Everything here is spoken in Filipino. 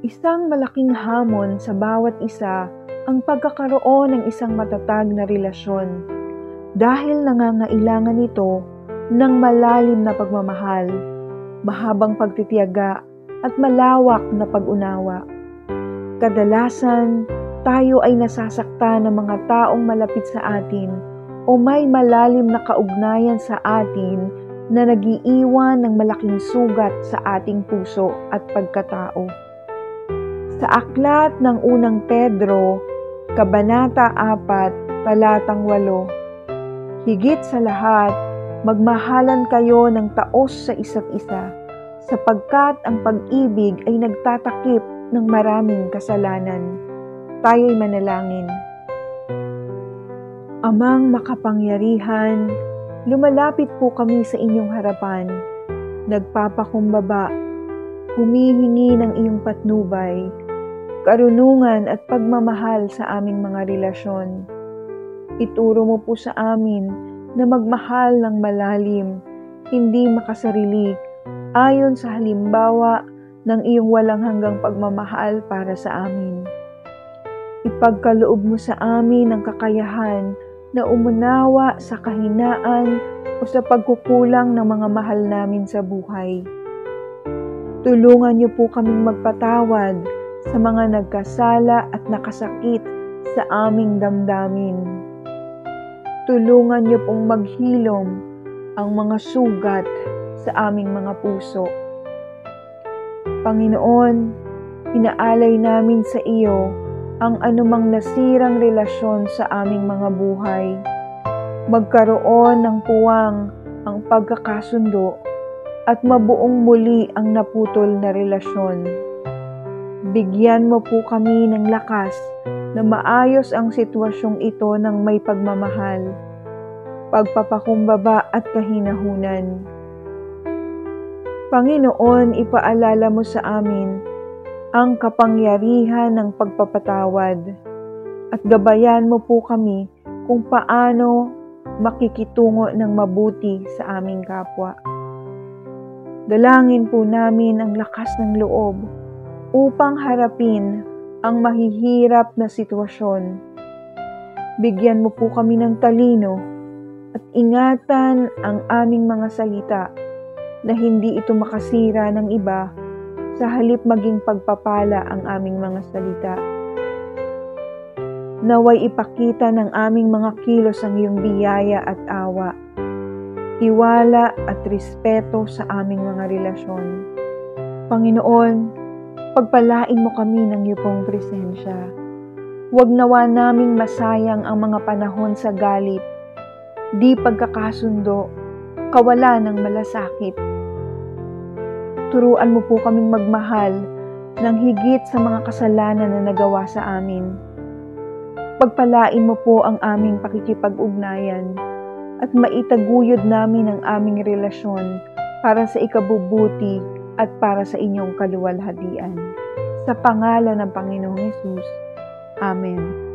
Isang malaking hamon sa bawat isa ang pagkakaroon ng isang matatag na relasyon dahil nangangailangan nito ng malalim na pagmamahal, mahabang pagtitiyaga at malawak na pag-unawa. Kadalasan, tayo ay nasasaktan ng mga taong malapit sa atin o may malalim na kaugnayan sa atin na nag-iiwan ng malaking sugat sa ating puso at pagkatao. Sa aklat ng unang Pedro, Kabanata 4, Talatang 8, higit sa lahat, magmahalan kayo ng taos sa isa't isa, sapagkat ang pag-ibig ay nagtatakip ng maraming kasalanan. Tayo'y manalangin. Amang makapangyarihan, lumalapit po kami sa inyong harapan, nagpapakumbaba, humihingi ng iyong patnubay, karunungan at pagmamahal sa aming mga relasyon. Ituro mo po sa amin na magmahal ng malalim, hindi makasarili, ayon sa halimbawa ng iyong walang hanggang pagmamahal para sa amin. Ipagkaloob mo sa amin ang kakayahan na umunawa sa kahinaan o sa pagkukulang ng mga mahal namin sa buhay. Tulungan niyo po kaming magpatawad sa mga nagkasala at nakasakit sa aming damdamin. Tulungan niyo pong maghilom ang mga sugat sa aming mga puso. Panginoon, inaalay namin sa iyo ang anumang nasirang relasyon sa aming mga buhay. Magkaroon ng puwang ang pagkakasundo at mabuong muli ang naputol na relasyon. Bigyan mo po kami ng lakas na maayos ang sitwasyong ito ng may pagmamahal, pagpapakumbaba at kahinahunan. Panginoon, ipaalala mo sa amin ang kapangyarihan ng pagpapatawad at gabayan mo po kami kung paano makikitungo ng mabuti sa aming kapwa. Dalangin po namin ang lakas ng loob upang harapin ang mahihirap na sitwasyon. Bigyan mo po kami ng talino at ingatan ang aming mga salita na hindi ito makasira ng iba, sa halip maging pagpapala ang aming mga salita. Naway ipakita ng aming mga kilos ang iyong biyaya at awa, tiwala at respeto sa aming mga relasyon. Panginoon, pagpalain mo kami ng iyong pong presensya. Huwag nawa naming masayang ang mga panahon sa galit, di pagkakasundo, kawalan ng malasakit. Turuan mo po kaming magmahal ng higit sa mga kasalanan na nagawa sa amin. Pagpalain mo po ang aming pakikipag-ugnayan at maitaguyod namin ang aming relasyon para sa ikabubuti at para sa inyong kaluwalhatian. Sa pangalan ng Panginoong Hesus. Amen.